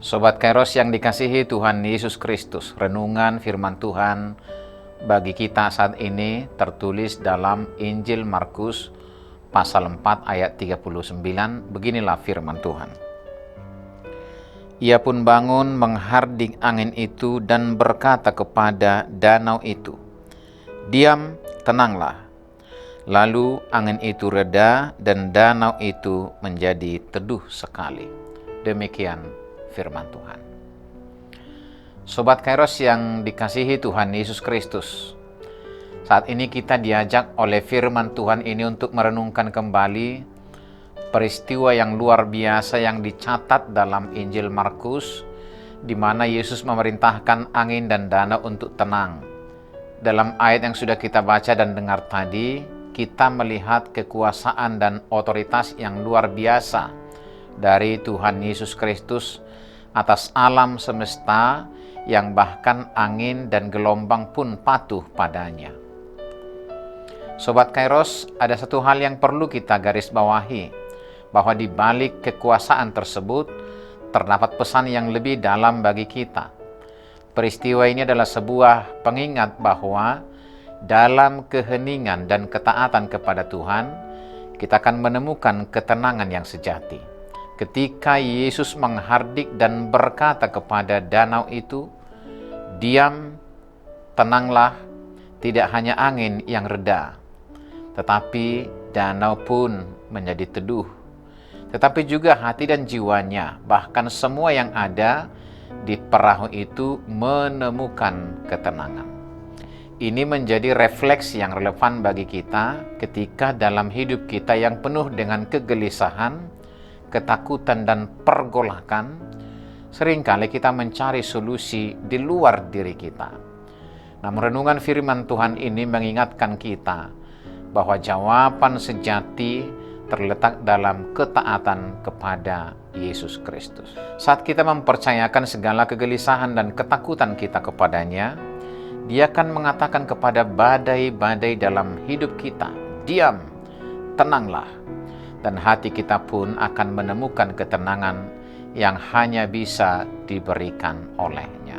Sobat Kairos yang dikasihi Tuhan Yesus Kristus, renungan firman Tuhan bagi kita saat ini tertulis dalam Injil Markus pasal 4 ayat 39. Beginilah firman Tuhan. Ia pun bangun menghardik angin itu dan berkata kepada danau itu, "Diam, tenanglah." Lalu angin itu reda dan danau itu menjadi teduh sekali. Demikian firman Tuhan. Sobat Kairos yang dikasihi Tuhan Yesus Kristus, saat ini kita diajak oleh firman Tuhan ini untuk merenungkan kembali peristiwa yang luar biasa yang dicatat dalam Injil Markus, di mana Yesus memerintahkan angin dan danau untuk tenang. Dalam ayat yang sudah kita baca dan dengar tadi, kita melihat kekuasaan dan otoritas yang luar biasa dari Tuhan Yesus Kristus atas alam semesta, yang bahkan angin dan gelombang pun patuh padanya. Sobat Kairos, ada satu hal yang perlu kita garis bawahi, bahwa di balik kekuasaan tersebut terdapat pesan yang lebih dalam bagi kita. Peristiwa ini adalah sebuah pengingat bahwa dalam keheningan dan ketaatan kepada Tuhan, kita akan menemukan ketenangan yang sejati. Ketika Yesus menghardik dan berkata kepada danau itu, "Diam, tenanglah," tidak hanya angin yang reda, tetapi danau pun menjadi teduh. Tetapi juga hati dan jiwanya, bahkan semua yang ada di perahu itu menemukan ketenangan. Ini menjadi refleksi yang relevan bagi kita ketika dalam hidup kita yang penuh dengan kegelisahan, ketakutan dan pergolakan, seringkali kita mencari solusi di luar diri kita. Namun renungan firman Tuhan ini mengingatkan kita bahwa jawaban sejati terletak dalam ketaatan kepada Yesus Kristus. Saat kita mempercayakan segala kegelisahan dan ketakutan kita kepadanya, Dia akan mengatakan kepada badai-badai dalam hidup kita, "Diam, tenanglah." Dan hati kita pun akan menemukan ketenangan yang hanya bisa diberikan olehnya.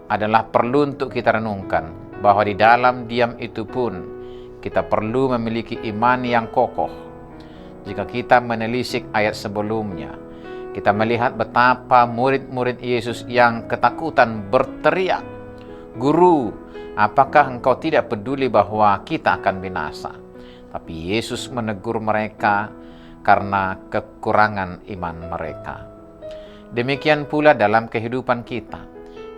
Adalah perlu untuk kita renungkan bahwa di dalam diam itu pun kita perlu memiliki iman yang kokoh. Jika kita menelisik ayat sebelumnya, kita melihat betapa murid-murid Yesus yang ketakutan berteriak, "Guru, apakah engkau tidak peduli bahwa kita akan binasa?" Tapi Yesus menegur mereka karena kekurangan iman mereka. Demikian pula dalam kehidupan kita.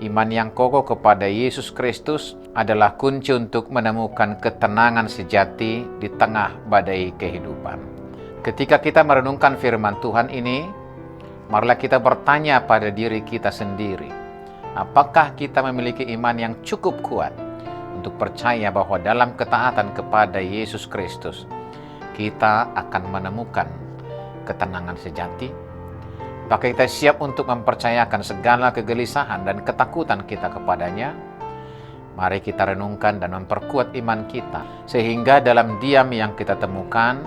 Iman yang kokoh kepada Yesus Kristus adalah kunci untuk menemukan ketenangan sejati di tengah badai kehidupan. Ketika kita merenungkan firman Tuhan ini, marilah kita bertanya pada diri kita sendiri, apakah kita memiliki iman yang cukup kuat untuk percaya bahwa dalam ketaatan kepada Yesus Kristus, kita akan menemukan ketenangan sejati? Apakah kita siap untuk mempercayakan segala kegelisahan dan ketakutan kita kepadanya? Mari kita renungkan dan memperkuat iman kita, sehingga dalam diam yang kita temukan,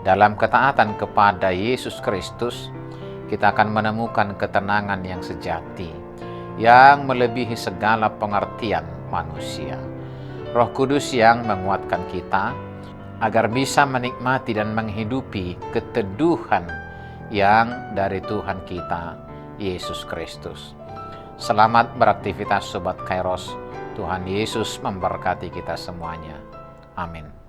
dalam ketaatan kepada Yesus Kristus, kita akan menemukan ketenangan yang sejati, yang melebihi segala pengertian manusia. Roh Kudus yang menguatkan kita agar bisa menikmati dan menghidupi keteduhan yang dari Tuhan kita, Yesus Kristus. Selamat beraktivitas Sobat Kairos. Tuhan Yesus memberkati kita semuanya. Amin.